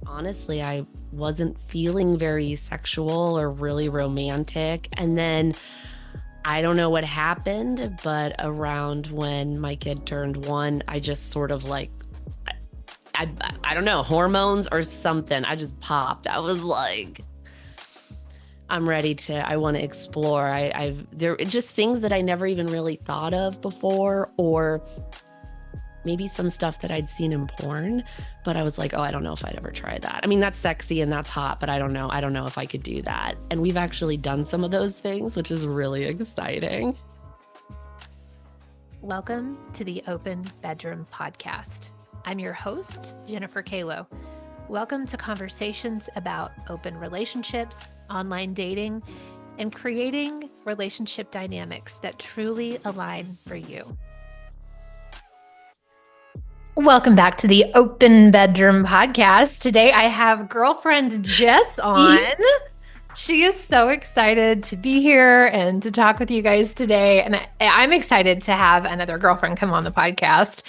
Honestly, I wasn't feeling very sexual or really romantic. And then I don't know what happened, but around when my kid turned one, I just sort of like, I, I don't know, hormones or something. I just popped. I was like, I'm ready to, I want to explore. There are just things that I never even really thought of before, or maybe some stuff that I'd seen in porn, but I was like, oh, I don't know if I'd ever try that. I mean, that's sexy and that's hot, but I don't know. I don't know if I could do that. And we've actually done some of those things, which is really exciting. Welcome to the Open Bedroom Podcast. I'm your host, Jennifer Kalo. Welcome to conversations about open relationships, online dating, and creating relationship dynamics that truly align for you. Welcome back to the Open Bedroom Podcast. Today I have girlfriend Jess on. She is so excited to be here and to talk with you guys today. And I'm excited to have another girlfriend come on the podcast.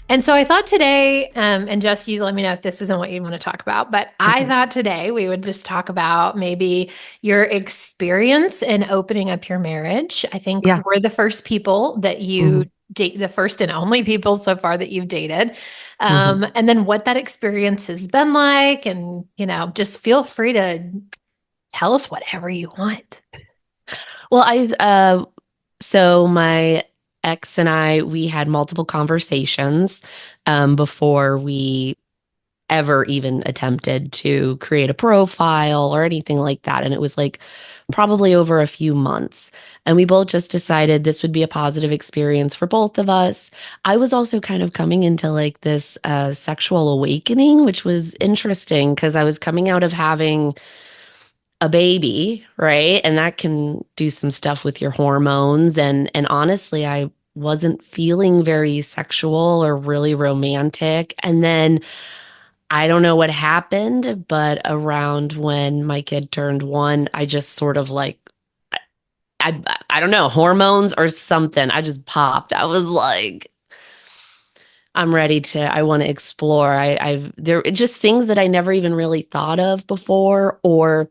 And so I thought today, and Jess, you let me know if this isn't what you want to talk about, but I thought today we would just talk about maybe your experience in opening up your marriage. I think we're the first people that you date, the first and only people so far that you've dated. And then what that experience has been like, and, just feel free to tell us whatever you want. Well, so my ex and we had multiple conversations before we ever even attempted to create a profile or anything like that. And it was like probably over a few months. And we both just decided this would be a positive experience for both of us. I was also kind of coming into like this sexual awakening, which was interesting because I was coming out of having a baby, right? And that can do some stuff with your hormones. And honestly, I wasn't feeling very sexual or really romantic. And then I don't know what happened, but around when my kid turned one, I just sort of like, I don't know, hormones or something. I just popped. I was like, I'm ready to, I want to explore. There are just things that I never even really thought of before, or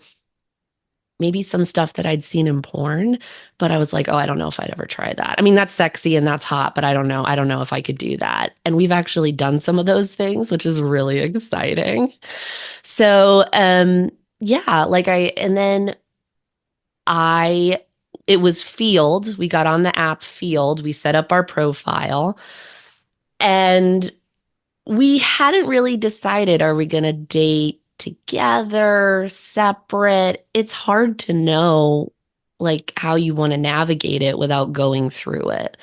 maybe some stuff that I'd seen in porn, but I was like, oh, I don't know if I'd ever try that. I mean, that's sexy and that's hot, but I don't know. I don't know if I could do that. And we've actually done some of those things, which is really exciting. So, yeah, and then it was Field. We got on the app Field. We set up our profile, and we hadn't really decided, are we going to date together, separate? It's hard to know like how you want to navigate it without going through it.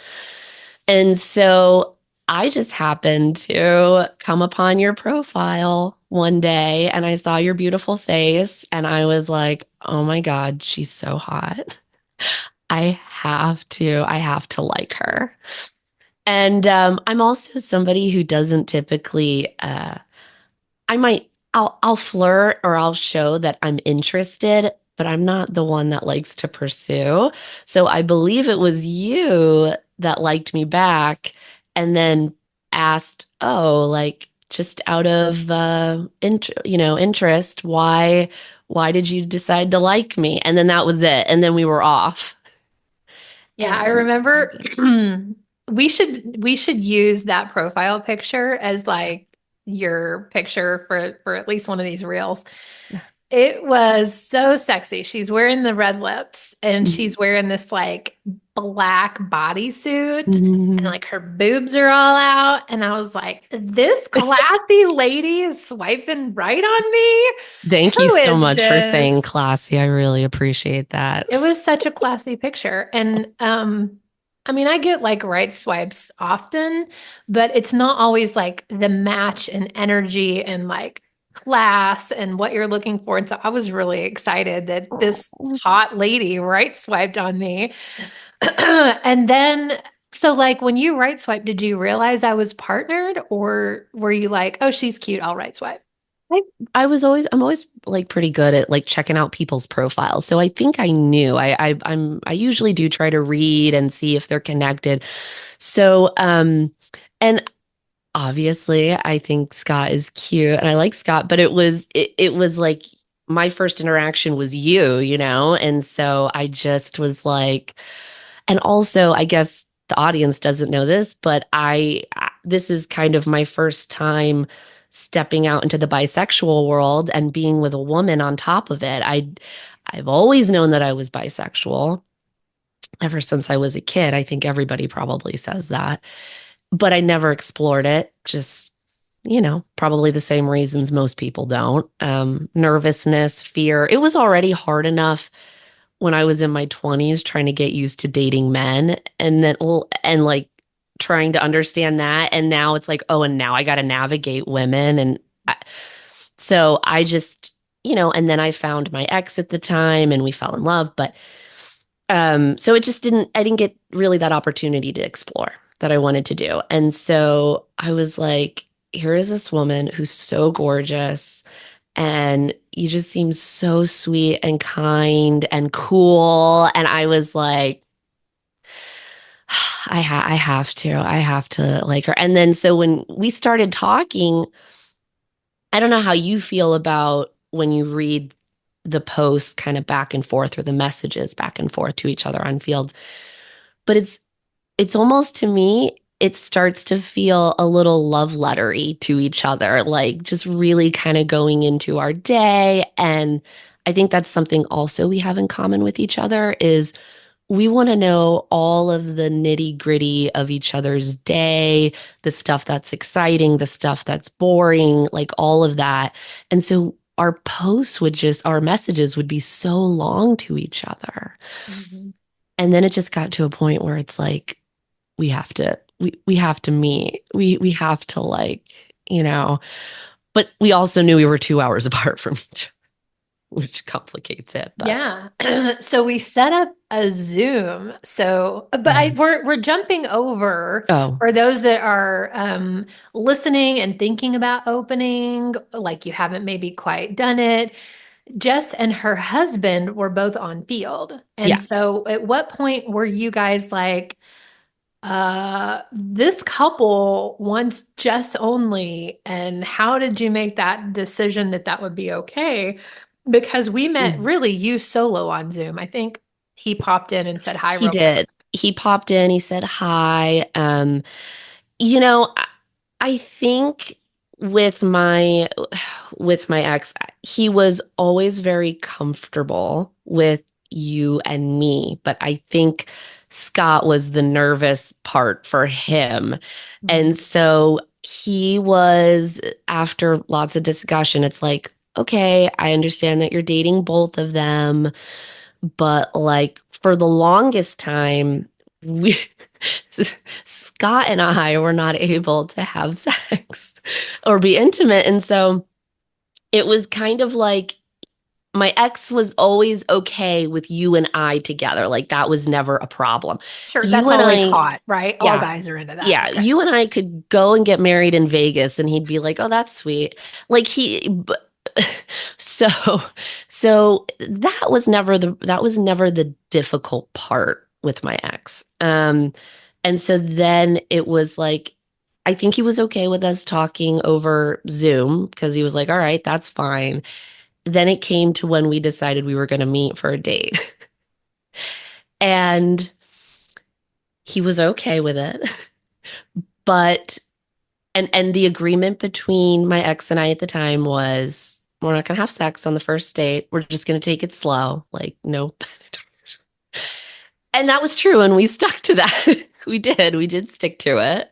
And so I just happened to come upon your profile one day and I saw your beautiful face and I was like, oh my God, she's so hot. I have to like her. And I'm also somebody who doesn't typically I'll flirt or I'll show that I'm interested, but I'm not the one that likes to pursue. So I believe it was you that liked me back and then asked, oh, like just out of interest, why did you decide to like me? And then that was it. And then we were off. Yeah, I remember we should use that profile picture as like your picture for at least one of these reels. It was so sexy. She's wearing the red lips and she's wearing this like black bodysuit and like her boobs are all out. And I was like, this classy lady is swiping right on me. Thank you Who so is much for saying this? classy. I really appreciate that. It was such a classy picture. And I mean, I get like right swipes often, but it's not always like the match and energy and like class and what you're looking for. And so I was really excited that this hot lady right swiped on me. And then, so like when you right swipe, did you realize I was partnered, or were you like, oh, she's cute, I'll right swipe? I, I'm always like pretty good at like checking out people's profiles. So I think I knew. I usually do try to read and see if they're connected. So and obviously, I think Scott is cute and I like Scott, but it was like my first interaction was you. And so I just was like, and also I guess the audience doesn't know this, but this is kind of my first time stepping out into the bisexual world and being with a woman on top of it. I've always known that I was bisexual ever since I was a kid. I think everybody probably says that, but I never explored it. Just, probably the same reasons most people don't. Nervousness, fear. It was already hard enough when I was in my 20s trying to get used to dating men and like trying to understand that. And now it's like, oh, and now I got to navigate women. So I just, and then I found my ex at the time and we fell in love. But so I didn't get really that opportunity to explore that I wanted to do. And so I was like, here is this woman who's so gorgeous and you just seem so sweet and kind and cool. And I was like, I have to like her. And then so when we started talking, I don't know how you feel about when you read the posts kind of back and forth or the messages back and forth to each other on Field, but it's almost to me, it starts to feel a little love lettery to each other, like just really kind of going into our day. And I think that's something also we have in common with each other is we want to know all of the nitty gritty of each other's day, the stuff that's exciting, the stuff that's boring, like all of that. And so our messages would be so long to each other. Mhm. And then it just got to a point where it's like, we have to meet. We have to but we also knew we were 2 hours apart from each other, which complicates it. But Yeah. So we set up a Zoom. So, but Mhm. we're jumping over Oh, for those that are listening and thinking about opening, like you haven't maybe quite done it. Jess and her husband were both on Field. And yeah. so at what point were you guys like, this couple wants Jess only, and how did you make that decision that that would be okay? Because we met Mm. really you solo on Zoom. I think he popped in and said hi He real quick. did. He popped in, he said hi. You know, I think with my with my ex, he was always very comfortable with you and me, but I think Scott was the nervous part for him. And Mhm. so he was, after lots of discussion, it's like, okay, I understand that you're dating both of them, but like for the longest time, we Scott and I were not able to have sex or be intimate. And so it was kind of like my ex was always okay with you and I together. Like that was never a problem. Sure, You that's and always I, hot, right? All yeah, guys are into that. yeah, Okay. you and I could go and get married in Vegas and he'd be like, "Oh, that's sweet." Like so so that was never the difficult part with my ex. And so then it was like I think he was okay with us talking over Zoom because he was like, "All right, that's fine." Then it came to when we decided we were going to meet for a date. And he was okay with it. But and the agreement between my ex and I at the time was we're not going to have sex on the first date. We're just going to take it slow. Like, nope. And that was true. And we stuck to that. We did. We did stick to it.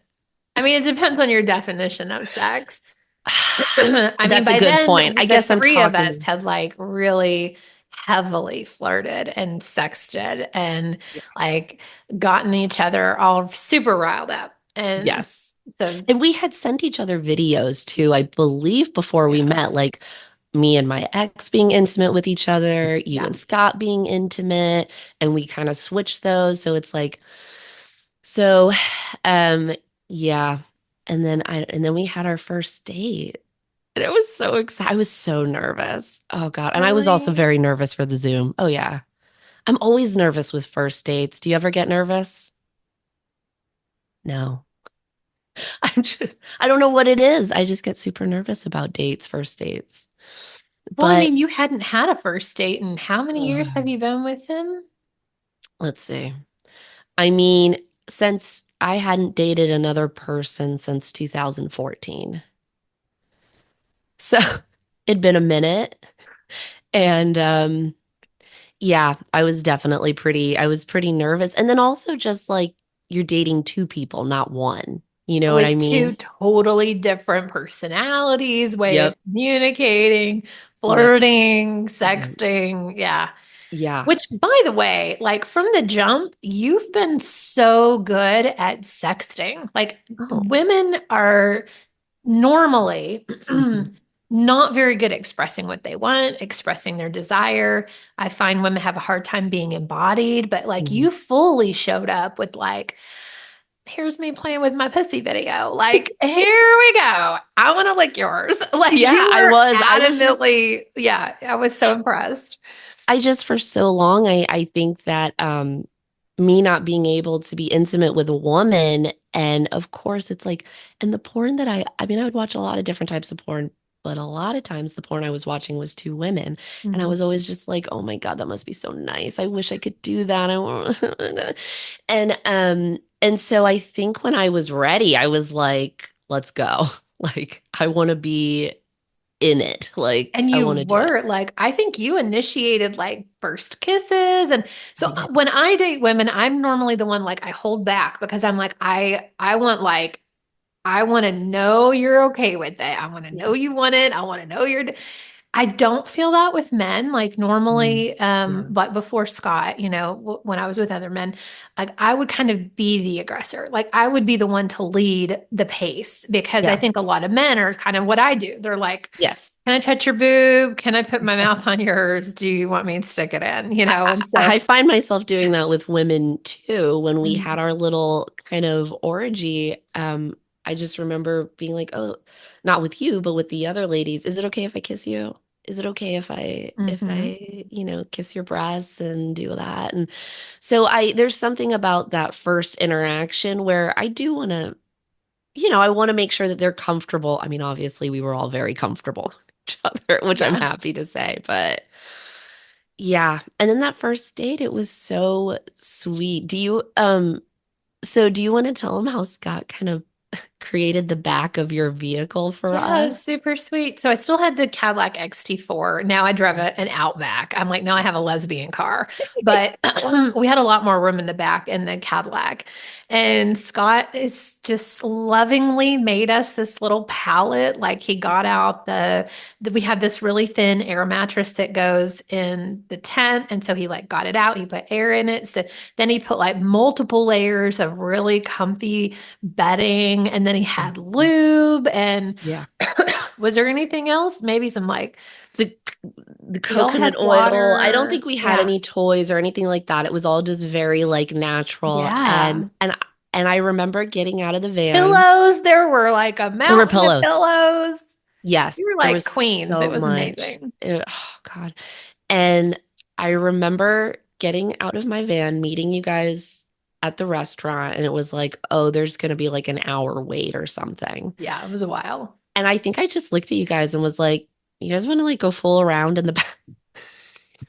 I mean, it depends on your definition of sex. I mean, That's a by good then, point. I the guess I'm three of us talking. had like really heavily flirted and sexted and Yeah. like gotten each other all super riled up. And Yes. so, And we had sent each other videos too, I believe, before we yeah, met, like me and my ex being intimate with each other, you yeah. and Scott being intimate, and we kind of switched those. So it's like, so, yeah. And then we had our first date. And it was so exciting. I was so nervous. Oh God. And I was also Really? very nervous for the Zoom. Oh yeah. I'm always nervous with first dates. Do you ever get nervous? No. I don't know what it is. I just get super nervous about dates, first dates. Well, I But mean, you hadn't had a first date, and how many years have you been with him? let's see. I mean, since I hadn't dated another person since 2014. So it'd been a minute. And yeah, I was pretty nervous. And then also just like you're dating two people, not one. You know what I With two mean? totally different personalities, way of Yep. communicating, Yep. flirting, Yep. sexting. Yeah. Yeah. Which, by the way, like from the jump, you've been so good at sexting. Like Oh. women are normally Mhm. not very good at expressing what they want, expressing their desire. I find women have a hard time being embodied, but like Mhm. you fully showed up with like, here's me playing with my pussy video. Like, here we go. I want to lick yours. Like Yeah, you I were was. adamantly, yeah, I was so impressed. I just for so long I think that me not being able to be intimate with a woman, and of course it's like, and the porn that I mean I would watch a lot of different types of porn, but a lot of times the porn I was watching was two women, and I Mhm. was always just like, oh my God, that must be so nice. I wish I could do that. I want and so I think when I was ready, I was like, let's go. Like I want to be in it. Like And I you want to do it. were like, I think you initiated like first kisses. And so I did. when I date women, I'm normally the one like I hold back because I'm like, I want like, I want to know you're okay with it. I want to Yeah. know you want it. I want to know I don't feel that with men. Like Mm. normally, Yeah. but before Scott, you know, when I was with other men, like I would kind of be the aggressor. Like I would be the one to lead the pace because I Yeah. think a lot of men are kind of what I do. They're like, Yes. can I touch your boob? Can I put my mouth on yours? Do you want me to stick it in? You know, and so I find myself doing that with women too. When we had Mhm. our little kind of orgy, I just remember being like, "Oh, not with you, but with the other ladies. Is it okay if I kiss you? Is it okay if Mhm. kiss your breasts and do that?" And so there's something about that first interaction where I do want to, I want to make sure that they're comfortable. I mean, obviously, we were all very comfortable with each other, which I'm Yeah. happy to say, but. Yeah. And then that first date, it was so sweet. Do you want to tell him how Scott kind of created the back of your vehicle for Yeah, it was us? super sweet. So I still had the Cadillac XT4. Now I drive an Outback. I'm like, now I have a lesbian car. But we had a lot more room in the back in the Cadillac. And Scott is just lovingly made us this little pallet. Like he got out we had this really thin air mattress that goes in the tent. And so he like got it out. He put air in it. So then he put like multiple layers of really comfy bedding. And then he had Mhm. lube and Yeah. was there anything else? Maybe some like The the y'all had coconut oil. I don't think water. we had Yeah. any toys or anything like that. It was all just very like natural. Yeah. And I remember getting out of the van. Pillows. There were like a There were mountain of pillows. pillows. You Yes, were there like was queens. It so was much. amazing. Oh God. And I remember getting out of my van, meeting you guys at the restaurant, and it was like, oh, there's going to be like an hour wait or something. Yeah, it was a while. And I think I just looked at you guys and was like, you guys want to like go fool around in the back?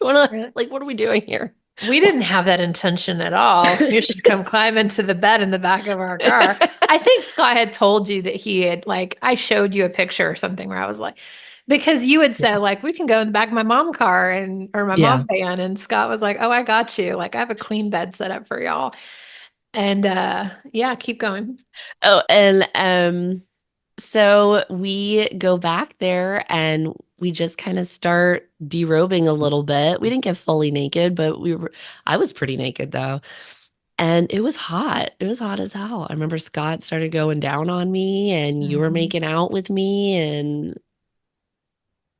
Want to Really? like, what are we doing here? We didn't have that intention at all. You should come climb into the bed in the back of our car. I think Scott had told you that he had like I showed you a picture or something where I was like because you had said Yeah. like we can go in the back of my mom car and or my Yeah. mom van and Scott was like, "Oh, I got you. Like I have a queen bed set up for y'all." And yeah, keep going. Oh, and so we go back there and we just kind of start derobing a little bit. We didn't get fully naked, but I was pretty naked though. And it was hot. It was hot as hell. I remember Scott started going down on me and you were Mhm. making out with me and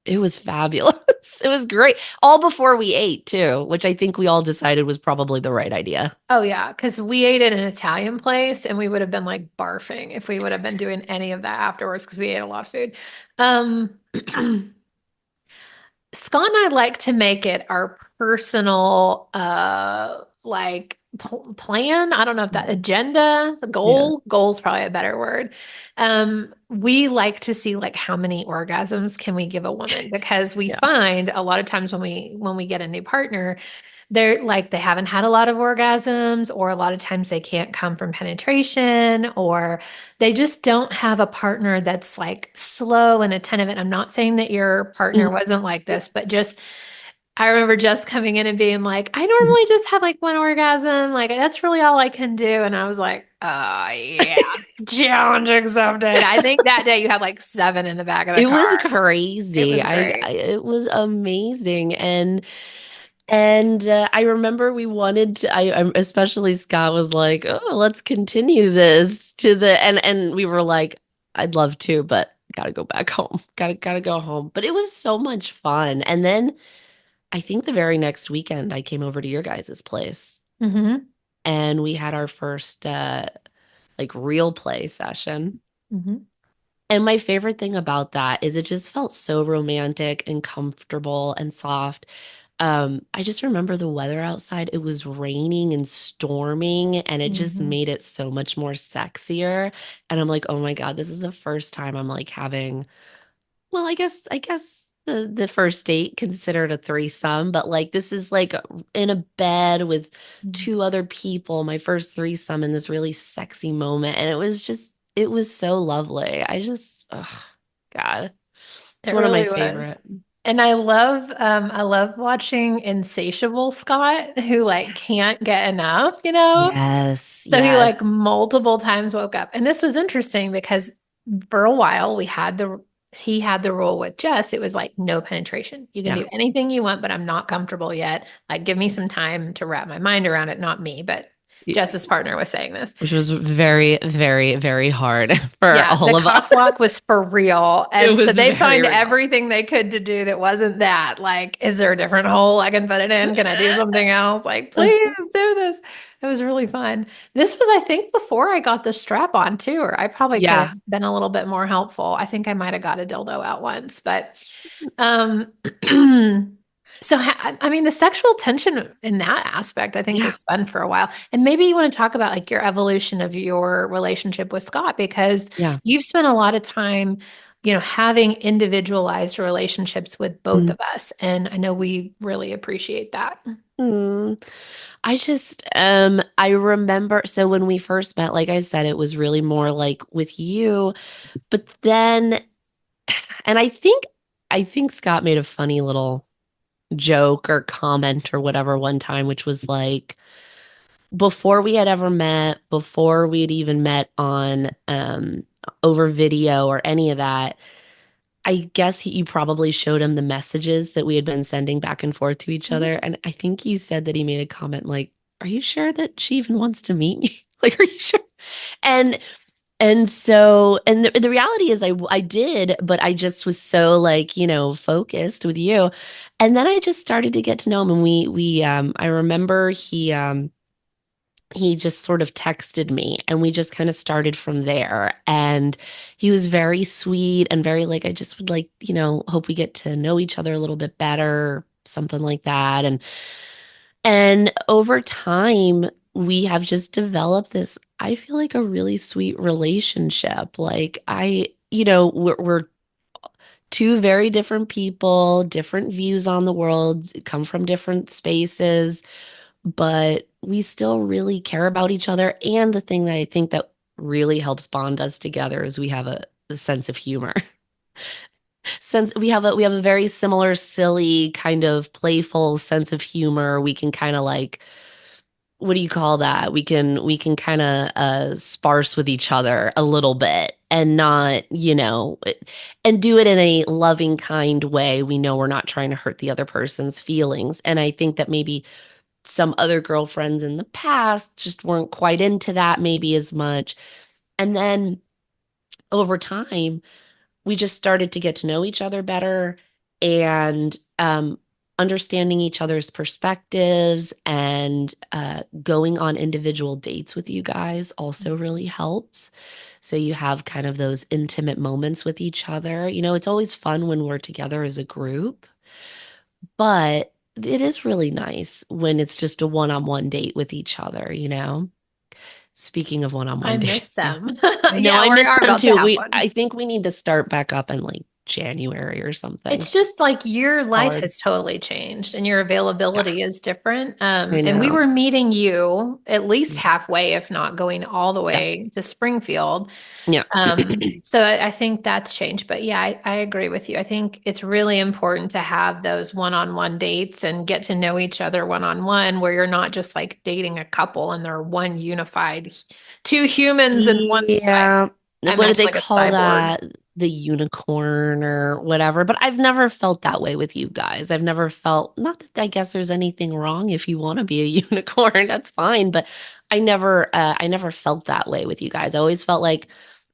it was fabulous. It was great. All before we ate too, which I think we all decided was probably the right idea. Oh yeah, because we ate at an Italian place and we would have been like barfing if we would have been doing any of that afterwards because we ate a lot of food. Um Scott and I like to make it our personal like plan. I don't know if that agenda, Yeah. goal's probably a better word. We like to see like how many orgasms can we give a woman because we Yeah. find a lot of times when we get a new partner, they're like they haven't had a lot of orgasms, or a lot of times they can't come from penetration, or they just don't have a partner that's like slow and attentive. And I'm not saying that your partner Mhm. wasn't like this, but just I remember just coming in and being like, I normally just have like one orgasm. Like, that's really all I can do. And I was like, oh, yeah, challenge accepted. I think that day you had like seven in the back of the It car. was It crazy. was great. It was amazing. And I remember we wanted to, especially Scott was like, "Oh, let's continue this to the," and we were like, "I'd love to, but gotta go back home. Gotta go home." But it was so much fun. And then I think the very next weekend I came over to your guys' place Mm-hmm. and we had our first like real play session. Mm-hmm. And my favorite thing about that is it just felt so romantic and comfortable and soft. I just remember the weather outside. It was raining and storming, and it just Mm-hmm. made it so much more sexier. And I'm like, oh my God, this is the first time I'm like having, well, I guess the first date considered a threesome, but like this is like in a bed with two other people, my first threesome in this really sexy moment. And it was so lovely. Oh God, it's It one of my really was. favorite. And I love watching insatiable Scott who like can't get enough, you know? Yes, So he like yes. multiple times woke up. And this was interesting because for a while he had the rule with Jess. It was like no penetration. You can Yeah. do anything you want, but I'm not comfortable yet. Like give me some time to wrap my mind around it. Not me, but Jess's partner was saying this. Which was very, very, very hard for Yeah, the all of us. cock block was for real. It And so was they'd very find real. everything they could to do that wasn't that. Like, is there a different hole I can put it in? Can I do something else? Like, please do this. It was really fun. This was, I think, before I got the strap on too, or I probably could have Yeah. been a little bit more helpful. I think I might have got a dildo out once, but so I mean, the sexual tension in that aspect, I think, Yeah. was fun for a while. And maybe you want to talk about like your evolution of your relationship with Scott, because Yeah. you've spent a lot of time, having individualized relationships with both Mm. of us. And I know we really appreciate that. Mm. I remember, so when we first met, like I said, it was really more like with you, but then, and I think Scott made a funny little joke or comment or whatever one time, which was like, before we had ever met, before we had even met on over video or any of that, I guess you probably showed him the messages that we had been sending back and forth to each other. And I think you said that he made a comment like, "Are you sure that she even wants to meet me?" Like, are you sure? And and the reality is I did, but I just was so like, focused with you. And then I just started to get to know him, and we I remember he just sort of texted me and we just kind of started from there. And he was very sweet and very like, I just would like, hope we get to know each other a little bit better, something like that. And over time, we have just developed this, I feel like a really sweet relationship. Like we're two very different people, different views on the world, come from different spaces, but we still really care about each other. And the thing that I think that really helps bond us together is we have a sense of humor. Since we have a very similar, silly, kind of playful sense of humor, we can kind of like, what do you call that? We can kind of sparse with each other a little bit and not, and do it in a loving, kind way. We know we're not trying to hurt the other person's feelings. And I think that maybe some other girlfriends in the past just weren't quite into that maybe as much. And then over time, we just started to get to know each other better and understanding each other's perspectives and going on individual dates with you guys also really helps. So you have kind of those intimate moments with each other. It's always fun when we're together as a group, but it is really nice when it's just a one-on-one date with each other, you know? Speaking of I one-on-one miss dates, yeah. them. I know Yeah, I we miss are them about to too. have one. I think we need to start back up in like January or something. It's just like your life Hard. has totally changed and your Yeah, availability is different. I And we were know. meeting you at least Yeah. halfway, if not going all the Yeah. way to Springfield. Yeah. So I think that's changed. But yeah, I agree with you. I think it's really important to have those one-on-one dates and get to know each other one-on-one where you're not just like dating a couple and they're one unified, two humans and one, Yeah. I What do imagine they like a call cyborg. that? The unicorn or whatever. But I've never felt that way with you guys. I've never felt, not that I guess there's anything wrong if you want to be a unicorn, that's fine. But I never felt that way with you guys. I always felt like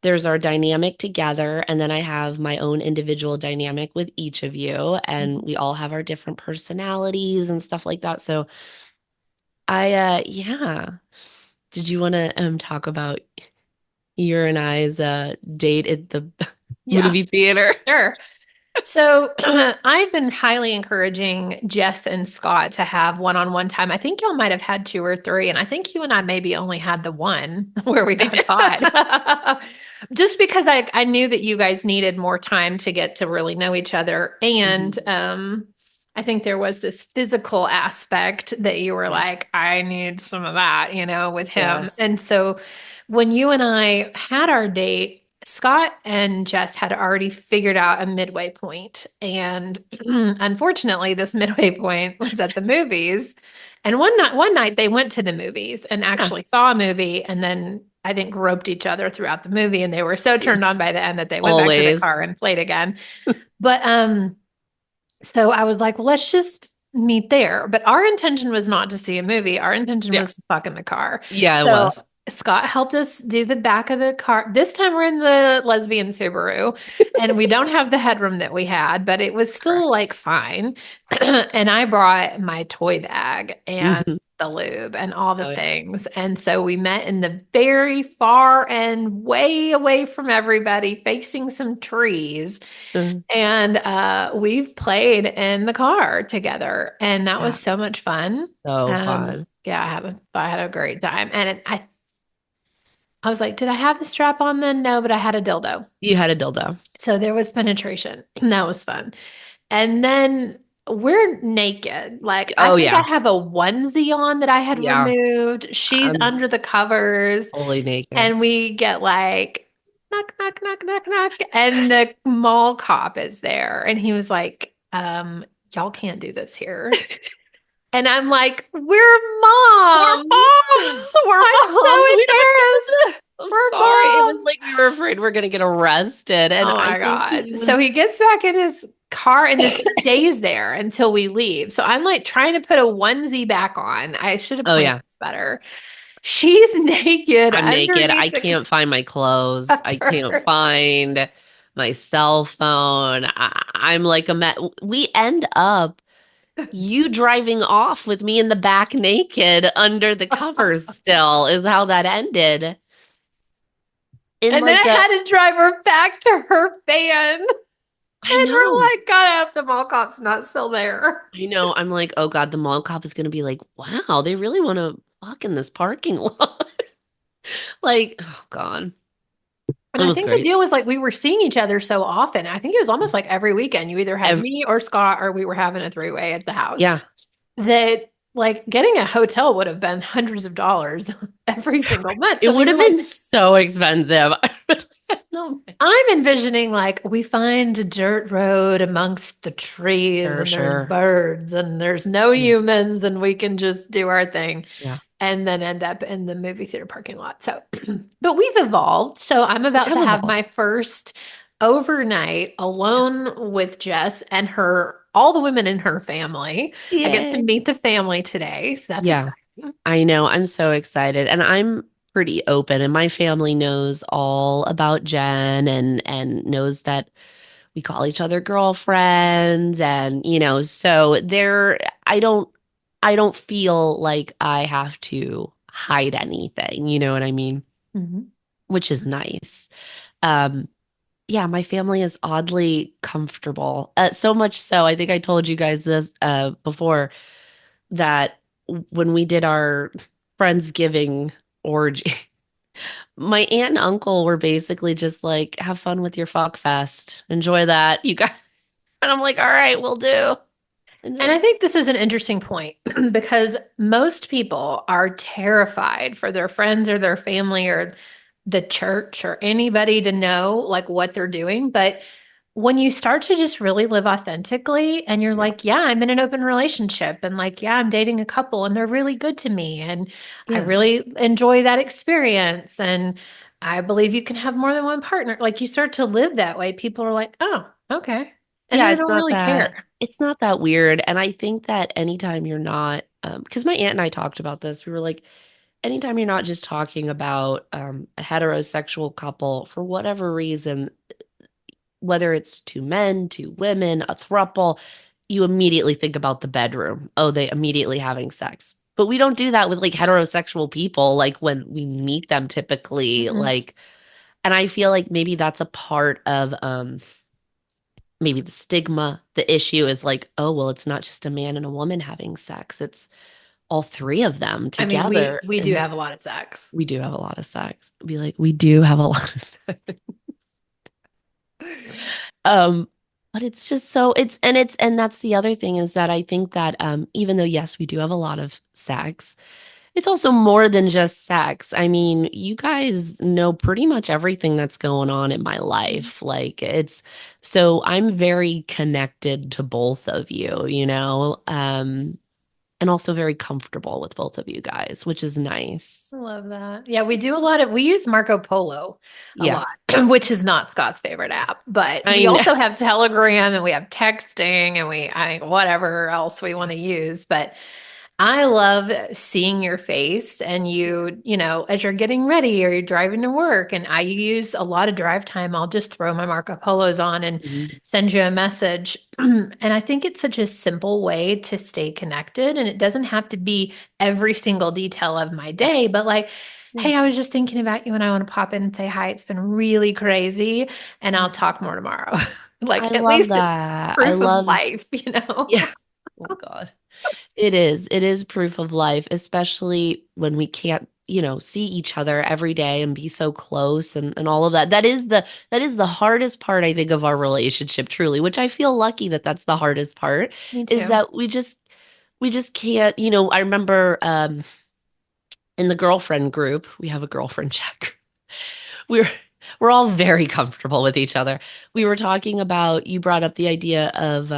there's our dynamic together, and then I have my own individual dynamic with each of you, and we all have our different personalities and stuff like that. So yeah. Did you want to talk about your and I's date at the Yeah, movie theater? sure. So I've been highly encouraging Jess and Scott to have one-on-one time. I think y'all might have had two or three, and I think you and I maybe only had the one where we got caught. Just because I knew that you guys needed more time to get to really know each other. And Mhm. I think there was this physical aspect that you were Yes. like, I need some of that, with him. Yes. And so when you and I had our date, Scott and Jess had already figured out a midway point. And unfortunately, this midway point was at the movies. And one night they went to the movies and Yeah. actually saw a movie and then I think roped each other throughout the movie. And they were so turned on by the end that they went back to the Always. car and played again. But so I was like, well, let's just meet there. But our intention was not to see a movie. Our intention Yeah. was to fuck in the car. Yeah, it So was. Scott helped us do the back of the car. This time we're in the lesbian Subaru and we don't have the headroom that we had, but it was still Correct. like fine. And I brought my toy bag and Hmm. the lube and all the Oh yeah. things. And so we met in the very far end, way away from everybody, facing some trees. Mhm. And we've played in the car together, and that was Yeah. so much fun. So fun. Yeah, I had a great time. And I was like, did I have the strap on then? No, but I had a dildo. You had a dildo. So there was penetration. And that was fun. And then we're naked. Like I Oh think I yeah. have a onesie on that I had Yeah. removed. She's I'm under the covers. fully naked. And we get like knock, knock, knock, knock, knock. And the mall cop is there. And he was like, y'all can't do this here. And I'm like, we're We're moms. moms. We're I'm moms. so We don't know. embarrassed. I'm We're sorry. It was moms. like we were afraid we're gonna get arrested. And Oh I my think God. he So was he gets back in his car and just stays there until we leave. So I'm like trying to put a onesie back on. I should have Oh planned yeah. this better. She's naked I'm naked. I underneath the can't find my clothes. I can't cover. find my cell phone. I'm like a met. We end up you driving off with me in the back naked under the covers still is how that ended. In And then like I a, had to drive her back to her van. I And we're know. like, God, up the mall cop's not still there. I know. I'm like, oh God, the mall cop is gonna be like, wow, they really want to fuck in this parking lot. Like, oh God. And It I was think the great. deal was like we were seeing each other so often. I think it was almost like every weekend you either had Ev me or Scott or we were having a three-way at the house. yeah. That like getting a hotel would have been hundreds of dollars every single month. It So we would were have like, been so expensive. No. I'm envisioning like we find a dirt road amongst the trees Sure, and there's sure. birds and there's no Yeah. humans and we can just do our thing Yeah. and then end up in the movie theater parking lot. So, but we've evolved. So I'm We about have to have evolved. my first overnight alone with Jess and all the women in her family. I get to Yay. meet the family today. So that's Yeah. exciting. I know. I'm so excited. And I'm pretty open and my family knows all about Jen and knows that we call each other girlfriends and so I don't feel like I have to hide anything, you know what I mean? Mhm. Which is nice. Um yeah, my family is oddly comfortable. So much so, I think I told you guys this before that when we did our Friendsgiving orgy, my aunt and uncle were basically just like, have fun with your fuck fest. Enjoy that. You guys. And I'm like, all right, we'll do. And Enjoy. I think this is an interesting point because most people are terrified for their friends or their family or the church or anybody to know like what they're doing. But when you start to just really live authentically and you're Yeah. like, yeah, I'm in an open relationship and like, yeah, I'm dating a couple and they're really good to me and I Yeah. really enjoy that experience and I believe you can have more than one partner. Like you start to live that way, people are like, oh, okay. And then Yeah, they don't really care. it's not that weird. And I think that anytime you're not, because my aunt and I talked about this, we were like, anytime you're not just talking about a heterosexual couple for whatever reason, whether it's two men, two women, a throuple, you immediately think about the bedroom. Oh, they immediately having sex. But we don't do that with like heterosexual people, like when we meet them typically, Mm-mm. like, and I feel like maybe that's a part of maybe the stigma. The issue is like, oh, well, it's not just a man and a woman having sex. It's all three of them I mean, we together. we do And have a lot of sex. we do have a lot of sex. Be like, we do have a lot of sex. Um, but it's just so and that's the other thing is that I think that even though yes, we do have a lot of sex, it's also more than just sex. I mean, you guys know pretty much everything that's going on in my life. Like it's so I'm very connected to both of you, you know, and also very comfortable with both of you guys, which is nice. I love that. Yeah, we do a lot of, we use Marco Polo a Yeah, lot, which is not Scott's favorite app, but I we know. also have Telegram and we have texting and whatever else we want to use. But I love seeing your face and as you're getting ready or you're driving to work. And I use a lot of drive time. I'll just throw my Marco Polos on and Mhm. send you a message. And I think it's such a simple way to stay connected. And it doesn't have to be every single detail of my day, but like, Yeah, hey, I was just thinking about you and I want to pop in and say hi. It's been really crazy. And I'll yeah. talk more tomorrow. I Like, at love least it's that. I proof of love, life, you know? yeah. Oh God. It is. It is proof of life, especially when we can't, see each other every day and be so close and all of that. That is the hardest part, I think, of our relationship, truly, which I feel lucky that that's the hardest part, Me is too. that we just can't, I remember in the girlfriend group, we have a girlfriend chat. we're we're all very comfortable with each other. We were talking about, you brought up the idea of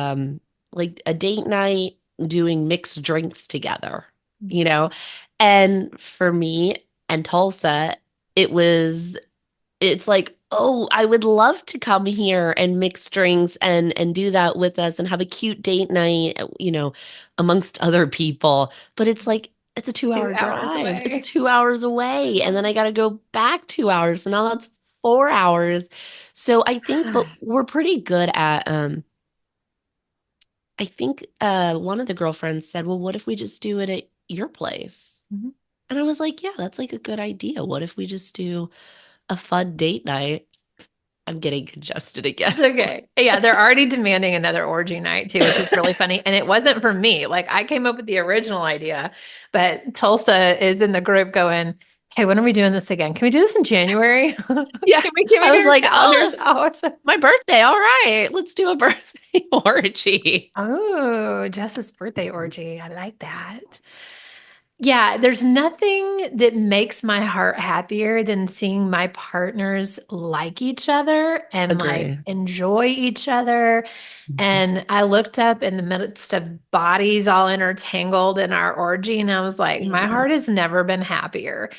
like a date night doing mixed drinks together, you know? And for me and Tulsa, it's like, oh, I would love to come here and mix drinks and do that with us and have a cute date night, amongst other people. But it's like it's a 2 hour 2 hours drive. It's away. 2 hours away. And then I gotta go back 2 hours. So now that's 4 hours. So I think, but we're pretty good at I think one of the girlfriends said, well, what if we just do it at your place? Mhm. And I was like, yeah, that's like a good idea. What if we just do a fun date night? I'm getting congested again. It's okay. Yeah, they're already demanding another orgy night too, which is really funny. And it wasn't for me. Like I came up with the original idea, but Tulsa is in the group going, "Hey, when are we doing this again? Can we do this in January? Can Yeah. we I get was our like, calendars oh, out?" my birthday. All right. Let's do a birthday orgy. Oh, Jess's birthday orgy. I like that. Yeah, there's nothing that makes my heart happier than seeing my partners like each other and like Agree. enjoy each other. Mhm. And I looked up in the midst of bodies all intertangled in our orgy, and I was like, my Yeah. heart has never been happier.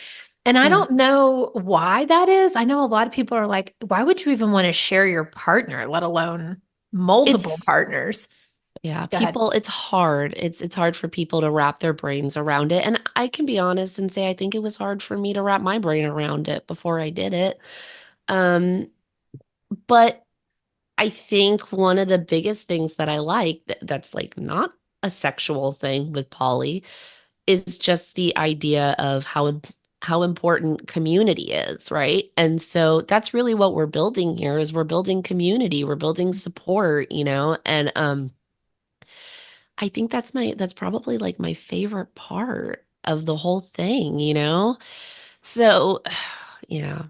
And I Yeah. don't know why that is. I know a lot of people are like, why would you even want to share your partner, let alone multiple It's partners? yeah, Go ahead. people, it's hard. It's hard for people to wrap their brains around it. And I can be honest and say I think it was hard for me to wrap my brain around it before I did it. Um, but I think one of the biggest things that I like that's like not a sexual thing with Polly is just the idea of how important community is, right? And so that's really what we're building here is we're building community, we're building support, and I think that's probably like my favorite part of the whole thing. So, yeah.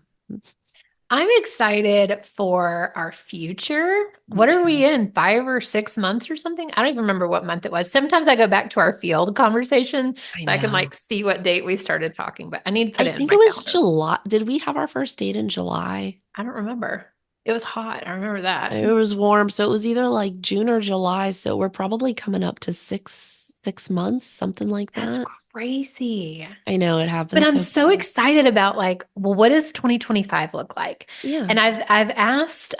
I'm excited for our future. Me What are we too. in? 5 or 6 months or something? I don't even remember what month it was. Sometimes I go back to our field conversation I so I can know. like see what date we started talking, but I need to put I it in think my it was calendar. July. Did we have our first date in July? I don't remember. It was hot. I remember that. It was warm, so it was either like June or July. So we're probably coming up to six months, something like That's that. crazy. I know it But happens I'm so so fast. excited about like, well, what does 2025 look like? Yeah. And I've asked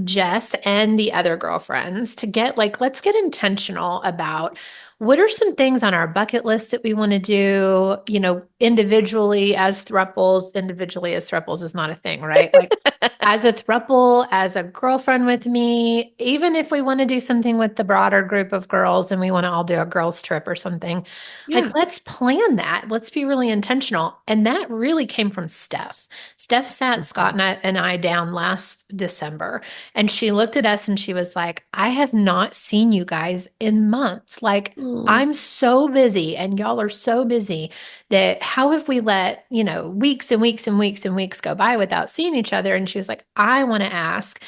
Jess and the other girlfriends to get like, let's get intentional about what are some things on our bucket list that we want to do, individually as thruples is not a thing, right? Like as a throuple, as a girlfriend with me, even if we want to do something with the broader group of girls and we want to all do a girls trip or something, like, Yeah. let's plan that. Let's be really intentional. And that really came from Steph. Steph sat Scott Mhm. and I down last December, and she looked at us and she was like, I have not seen you guys in months. Like, Oh, I'm so busy and y'all are so busy that how have we let, weeks and weeks and weeks and weeks go by without seeing each other? And she was like, I want to ask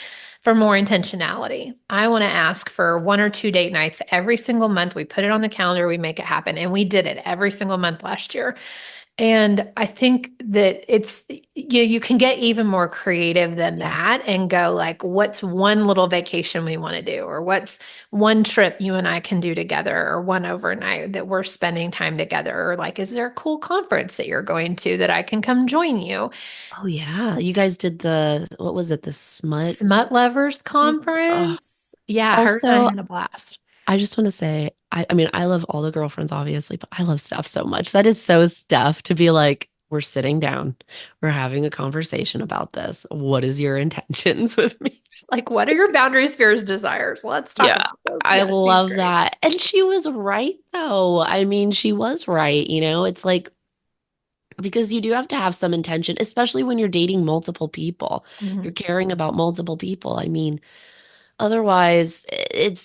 for more intentionality. I want to ask for 1 or 2 date nights every single month. We put it on the calendar, we make it happen. And we did it every single month last year. And I think that you can get even more creative than yeah. that and go like, what's one little vacation we want to do? Or what's one trip you and I can do together? Or one overnight that we're spending time together? Or like, is there a cool conference that you're going to that I can come join you? Oh, yeah. You guys did what was it? The smut? Smut Lovers Oh, Conference. Yeah, her and I also, had a blast. I just want to say, I mean, I love all the girlfriends, obviously, but I love Steph so much. That is so Steph to be like, we're sitting down, we're having a conversation about this. What is your intentions with me? She's like, what are your boundaries, fears, desires? Let's talk Yeah, about this. I Yeah, she's love great. that. And she was right, though. I mean, she was right. It's like, because you do have to have some intention, especially when you're dating multiple people. You're Mhm. caring about multiple people. I mean, otherwise, it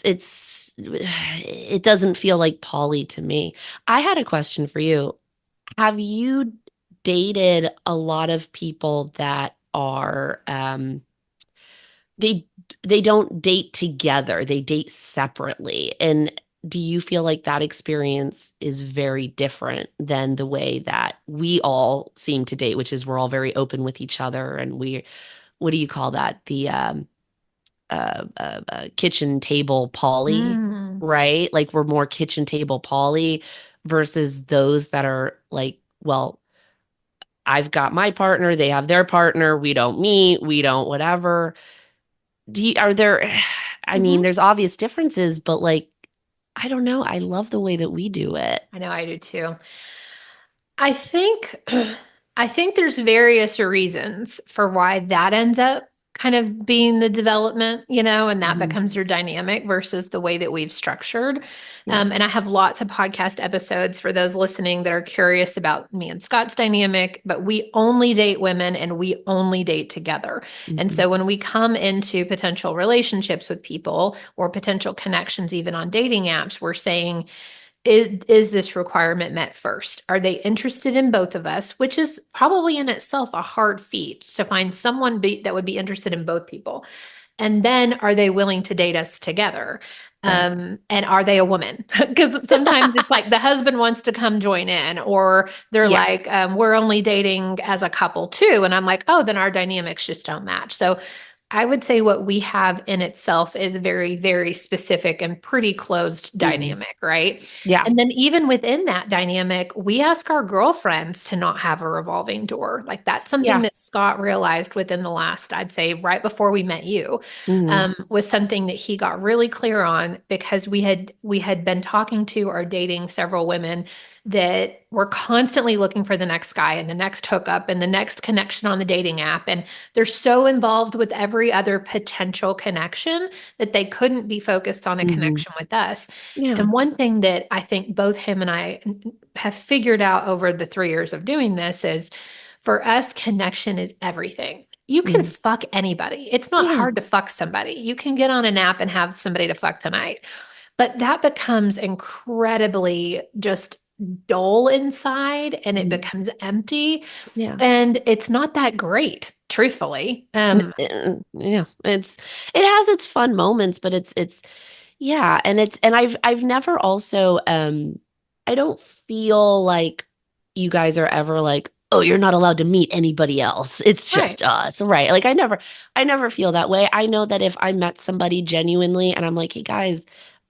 doesn't feel like poly to me. I had a question for you. Have you dated a lot of people that are they they don't date together, they date separately? And do you feel like that experience is very different than the way that we all seem to date, which is we're all very open with each other and what do you call that? The kitchen table poly, Mm. right? Like we're more kitchen table poly versus those that are like, well, I've got my partner, they have their partner, we don't meet, we don't whatever. Are there, I mean, Mhm. there's obvious differences, but like, I don't know. I love the way that we do it. I know I do too. I think I think there's various reasons for why that ends up kind of being the development, and that Mhm. becomes your dynamic versus the way that we've structured. Yeah. And I have lots of podcast episodes for those listening that are curious about me and Scott's dynamic, but we only date women and we only date together. And Hmm. so when we come into potential relationships with people or potential connections, even on dating apps, we're saying, is this requirement met first? Are they interested in both of us? Which is probably in itself a hard feat to find someone that would be interested in both people. And then are they willing to date us together? Right. And are they a woman? Because sometimes it's like the husband wants to come join in, or they're Yeah. like, we're only dating as a couple too. And I'm like, oh, then our dynamics just don't match. So I would say what we have in itself is very, very specific and pretty closed Hmm. dynamic, right? Yeah. And then even within that dynamic, we ask our girlfriends to not have a revolving door. Like that's something Yeah. that Scott realized within the last, I'd say, right before we met you, Hmm. was something that he got really clear on because we had been talking to or dating several women that were constantly looking for the next guy and the next hookup and the next connection on the dating app, and they're so involved with every every other potential connection, that they couldn't be focused on a Hmm. connection with us. Yeah. And one thing that I think both him and I have figured out over the 3 years of doing this is, for us, connection is everything. You can Mhm. fuck anybody. It's not Yeah. hard to fuck somebody. You can get on an app and have somebody to fuck tonight. But that becomes incredibly just dull inside, and it Mhm. becomes empty, Yeah. and it's not that great, truthfully. Yeah. It has its fun moments, but it's yeah, and I've never also I don't feel like you guys are ever like, "Oh, you're not allowed to meet anybody else. It's Right. just us." Right? Like I never feel that way. I know that if I met somebody genuinely and I'm like, "Hey guys,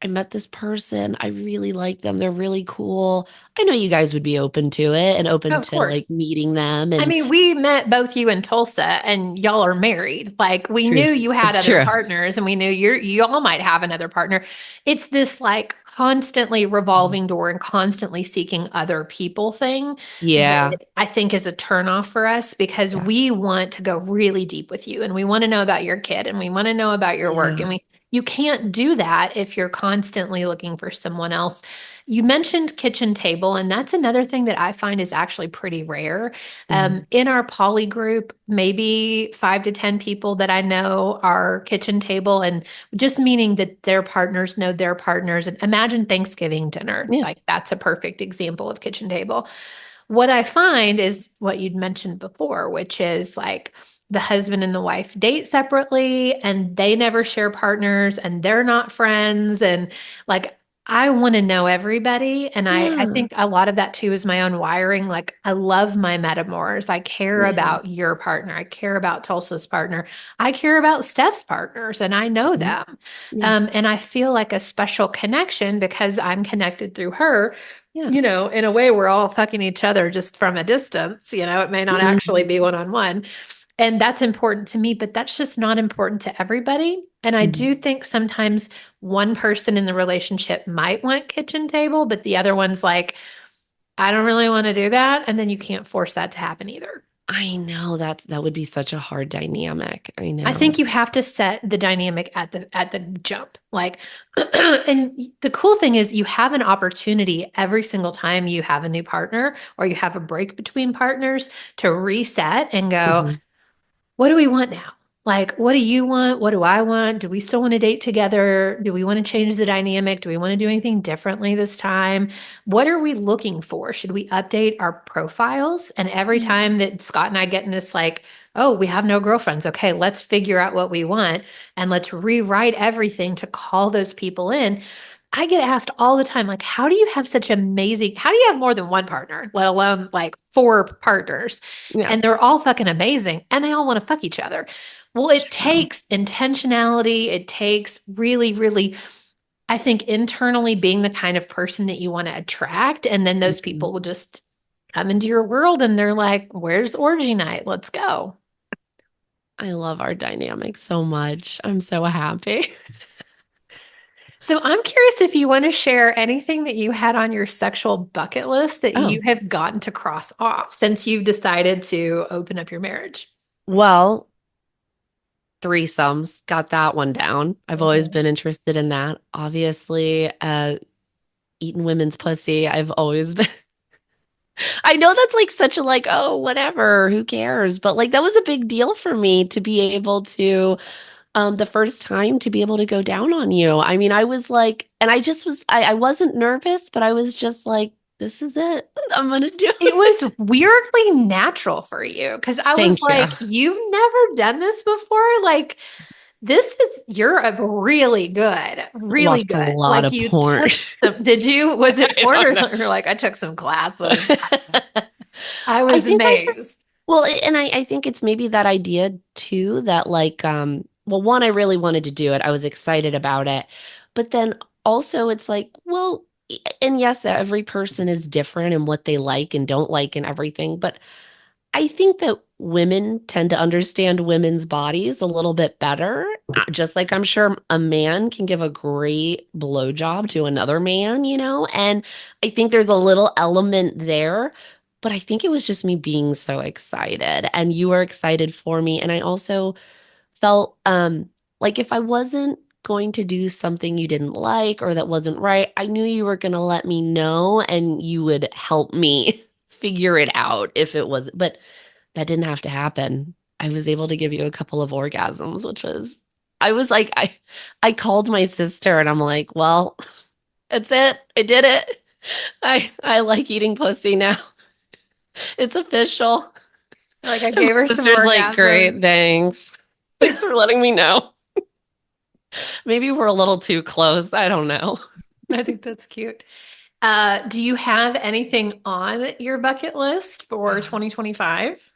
I met this person. I really like them. They're really cool." I know you guys would be open to it and open Of to course. like meeting them I and mean, we met both you in Tulsa, and y'all are married. Like, we true. knew you had That's other true. partners, and we knew y'all might have another partner. It's this like constantly revolving door and constantly seeking other people thing Yeah. that I think is a turnoff for us, because Yeah. we want to go really deep with you, and we want to know about your kid, and we want to know about your work, and Yeah. you can't do that if you're constantly looking for someone else. You mentioned kitchen table, and that's another thing that I find is actually pretty rare. Mhm. In our poly group, maybe 5 to 10 people that I know are kitchen table, and just meaning that their partners know their partners. And imagine Thanksgiving dinner. Yeah. Like, that's a perfect example of kitchen table. What I find is what you'd mentioned before, which is like the husband and the wife date separately and they never share partners and they're not friends. And like, I want to know everybody. And I Yeah. think a lot of that too is my own wiring. Like, I love my metamors. I care Yeah. about your partner. I care about Tulsa's partner. I care about Steph's partners, and I know Mhm. them. Yeah. And I feel like a special connection because I'm connected through her. Yeah. In a way, we're all fucking each other just from a distance. It may not actually Mhm. be one on one. And that's important to me, but that's just not important to everybody. And I Mhm. do think sometimes one person in the relationship might want kitchen table, but the other one's like, I don't really want to do that. And then you can't force that to happen either. I know that would be such a hard dynamic. I I know. think you have to set the dynamic at the jump. Like, and the cool thing is you have an opportunity every single time you have a new partner or you have a break between partners to reset and go, Mhm. what do we want now? Like, what do you want? What do I want? Do we still want to date together? Do we want to change the dynamic? Do we want to do anything differently this time? What are we looking for? Should we update our profiles? And every Yeah. time that Scott and I get in this, like, oh, we have no girlfriends. Okay, let's figure out what we want and let's rewrite everything to call those people in. I get asked all the time, like, how do you have such amazing, how do you have more than one partner, let alone like 4 partners? Yeah. And they're all fucking amazing and they all want to fuck each other. Well, It's it true. takes intentionality. It takes really, really, I think, internally being the kind of person that you want to attract. And then those Mhm. people will just come into your world and they're like, where's orgy night? Let's go. I love our dynamic so much. I'm so happy. So I'm curious if you want to share anything that you had on your sexual bucket list that you Oh, have gotten to cross off since you've decided to open up your marriage. well, threesomes, got that one down. I've always Mhm. been interested in that. Obviously, eating women's pussy. I've always been I know that's like such a like, oh, whatever, who cares? But like that was a big deal for me to be able to the first time to be able to go down on you. I mean, I was like, and I just was I wasn't nervous, but I was just like, this is it. I'm gonna do It it. was weirdly natural for you because I was Thank you. like, you've never done this before. Like, you're a really Watched a good. lot Like, of you porn. took did you, was it I porn or don't know. something? You're like, I took some classes. I I was think I amazed. well, and I think it's maybe that idea too that like well one I really wanted to do it. I was excited about it. But then also it's like, well, and yes, every person is different in what they like and don't like and everything, but I think that women tend to understand women's bodies a little bit better. Just like I'm sure a man can give a great blowjob to another man, you know? And I think there's a little element there, but I think it was just me being so excited and you were excited for me. And I also felt like if I wasn't going to do something you didn't like or that wasn't right, I knew you were going to let me know and you would help me figure it out if it was, but that didn't have to happen. I was able to give you a couple of orgasms, which was I was like I called my sister and I'm like, well, that's it. I did it. I like eating pussy now. It's official. Like I And gave her my some sister's like, great, orgasms. thanks. Thanks for letting me know. Maybe we're a little too close. I don't know. I think that's cute. Do you have anything on your bucket list for 2025?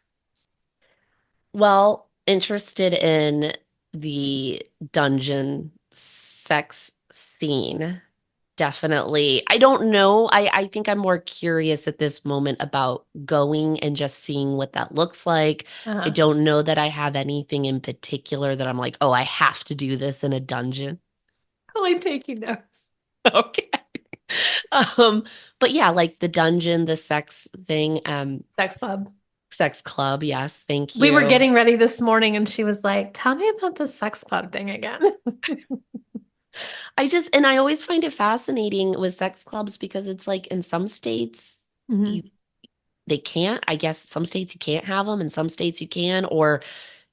Well, interested in the dungeon sex scene. Definitely. I don't know. I think I'm more curious at this moment about going and just seeing what that looks like. I Uh-huh. don't know that I have anything in particular that I'm like, oh, I have to do this in a dungeon. I like taking notes. Okay. Um, but yeah, like the dungeon, the sex thing, Sex club. sex club, yes, thank We were you. getting ready this morning and she was like, tell me about the sex club thing again. And I always find it fascinating with sex clubs because it's like in some states you Mhm. they can't. I guess some states you can't have them, in some states you can, or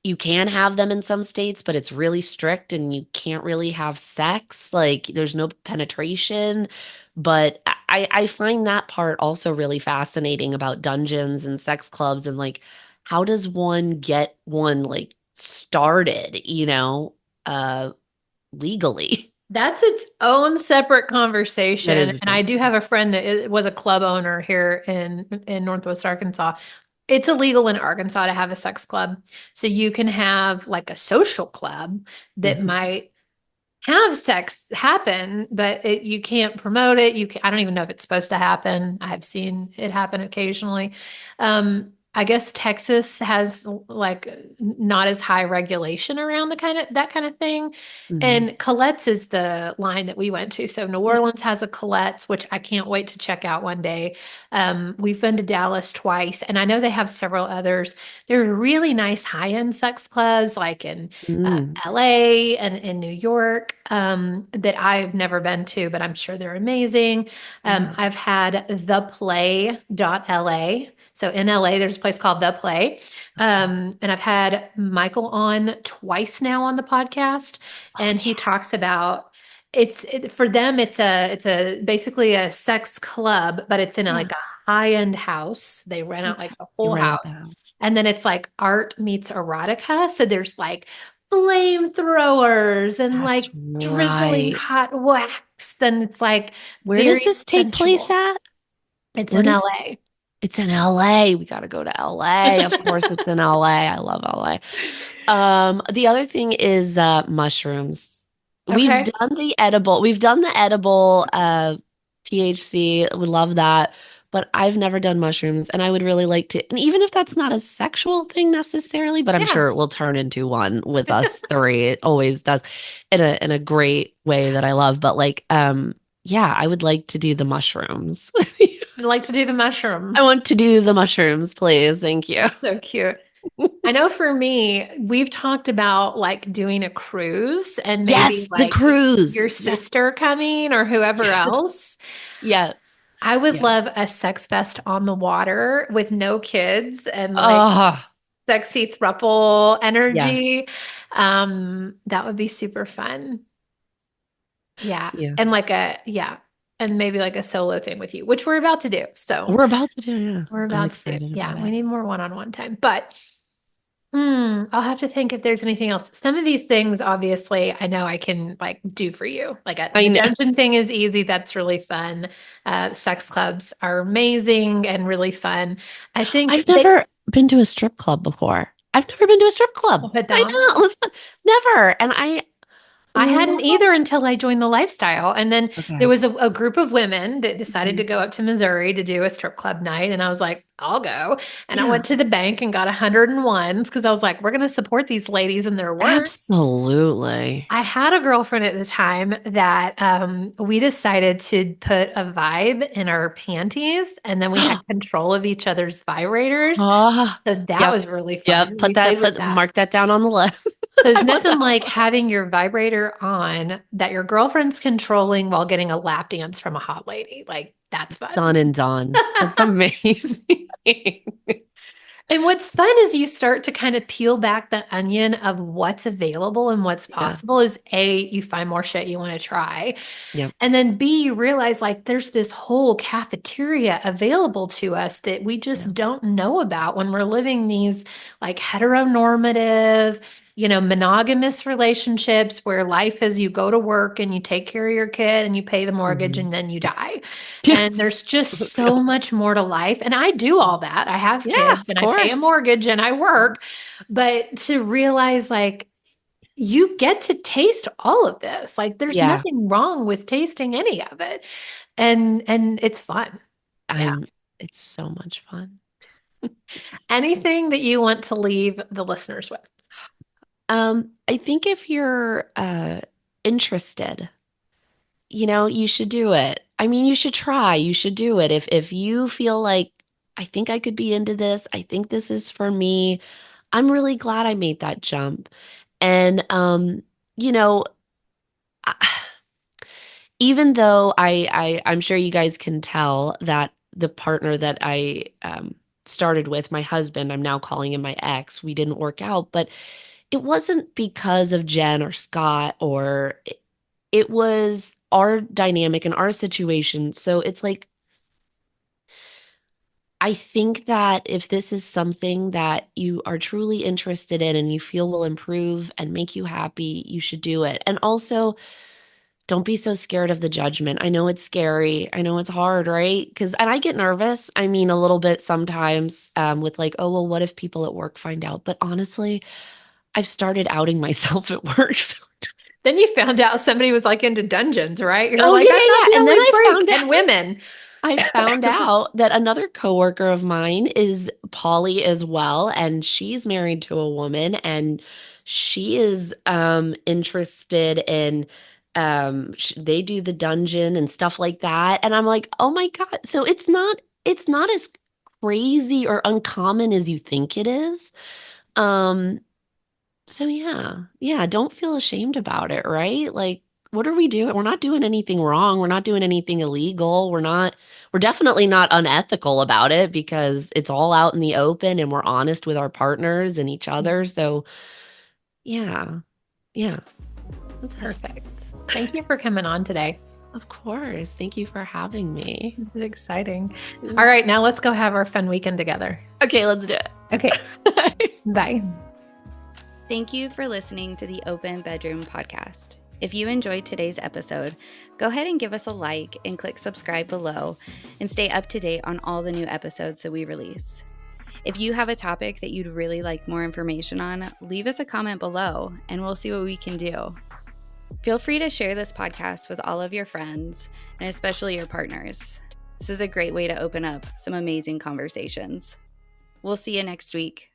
you can have them in some states, but it's really strict and you can't really have sex. Like there's no penetration. But I find that part also really fascinating about dungeons and sex clubs and like how does one get one like started, legally? That's its own separate That conversation. is And I its do have a friend that was a club owner here in Northwest Arkansas. It's illegal in Arkansas to have a sex club. So you can have like a social club that Mhm. might have sex happen, but you can't promote it. I don't even know if it's supposed to happen. I've seen it happen occasionally. I guess Texas has like not as high regulation around that kind of thing. Mhm. And Colette's is the line that we went to. So New Yeah. Orleans has a Colette's, which I can't wait to check out one day. We've been to Dallas twice, and I know they have several others. There's really nice high-end sex clubs, like in Mm. LA and in New York, that I've never been to, but I'm sure they're amazing. Yeah. I've had theplay.la. So in LA, there's a place called The Play. And I've had Michael on twice now on the podcast, Oh and he yeah. talks about for them it's a basically a sex club, but it's in Yeah. like a high-end house. They rent out Okay. like the You whole rent out the house. house. And then it's like art meets erotica. So there's like flamethrowers and That's like drizzling right. hot wax. And it's like Where does very this take place sensual. at? It's What in is LA. It's in LA. We got to go to LA. Of course it's in LA. I love LA. The other thing is mushrooms. Okay. We've done the edible THC. We love that. But I've never done mushrooms and I would really like to. And even if that's not a sexual thing necessarily, but I'm Yeah. sure it will turn into one with us three. It always does in a great way that I love. But like yeah, I would like to do the mushrooms. I'd like to do the I mushrooms. want to do the mushrooms, please. Thank you. That's so cute. I know for me, we've talked about like doing a cruise and maybe Yes, the like cruise. your Yes. sister coming or whoever else. Yes. I would Yes. love a sex fest on the water with no kids and like Oh, sexy throuple yes. energy. That would be super fun. Yeah. Yeah. And yeah. And maybe like a solo thing with you, which we're about to do. So We're about to do, yeah. we're I'm about to do. excited Yeah, about we it. need more one-on-one time. But I'll have to think if there's anything else. Some of these things, obviously, I know I can like do for you. Like I the know. dungeon thing is easy. That's really fun. Sex clubs are amazing and really fun. I think I've they never been to a strip club before. I've never been to a strip club. put I down. know. Listen, never. And I I hadn't love. either until I joined the lifestyle. And then there Okay. was a group of women that decided to Mhm. go up to Missouri to do a strip club night. And I was like, I'll go. And I Yeah, went to the bank and got 101s because I was like, we're going to support these ladies and their work. absolutely. I had a girlfriend at the time that we decided to put a vibe in our panties and then we had control of each other's vibrators. Oh, So that yep. was really Yep. fun. We played with that. Mark that down on the list. So it's I want nothing that like one. having your vibrator on that your girlfriend's controlling while getting a lap dance from a hot lady. Like, that's fun. Done and done. That's amazing. And what's fun is you start to kind of peel back the onion of what's available and what's Yeah. possible is A, you find more shit you want to try. Yep. And then B, you realize like there's this whole cafeteria available to us that we just Yep. don't know about when we're living these like heteronormative, monogamous relationships where life is you go to work and you take care of your kid and you pay the mortgage Hmm. and then you die. Yeah. And there's just Let's go. so much more to life. And I do all that. I have Yeah, kids of and I pay a course. mortgage and I work. But to realize like you get to taste all of this. Like there's Yeah. nothing wrong with tasting any of it. And it's fun. Yeah. I'm, it's so much fun. Anything that you want to leave the listeners with? I think if you're interested, you should do it. I mean, you should try. You should do it. If you feel like I think I could be into this, I think this is for me. I'm really glad I made that jump. And you know, I- even though I'm sure you guys can tell that the partner that I started with, my husband, I'm now calling him my ex, we didn't work out, but it wasn't because of Jen or Scott or it was our dynamic and our situation. So it's like I think that if this is something that you are truly interested in and you feel will improve and make you happy, you should do it. And also, don't be so scared of the judgment. I know it's scary. I know it's hard, right? And I get nervous. I mean, a little bit sometimes with like, oh, well, what if people at work find out? But honestly, I've started outing myself at work. So, Then you found out somebody was like into dungeons, right? You're oh, like, yeah, I'm not yeah, the yeah. And then only I freak. found And out. women. I found out that another coworker of mine is poly as well, and she's married to a woman, and she is interested in they do the dungeon and stuff like that. And I'm like, "Oh my God." So it's not as crazy or uncommon as you think it is. Um so yeah. Yeah, don't feel ashamed about it, right? Like what are we doing? We're not doing anything wrong. We're not doing anything illegal. We're definitely not unethical about it because it's all out in the open and we're honest with our partners and each other. So yeah. Yeah. That's it. Perfect. Thank you for coming on today. Of course. Thank you for having me. This is exciting. All right, now let's go have our fun weekend together. Okay, let's do it. Okay. Bye. Thank you for listening to the Open Bedroom Podcast. If you enjoyed today's episode, go ahead and give us a like and click subscribe below and stay up to date on all the new episodes that we release. If you have a topic that you'd really like more information on, leave us a comment below and we'll see what we can do. Feel free to share this podcast with all of your friends and especially your partners. This is a great way to open up some amazing conversations. We'll see you next week.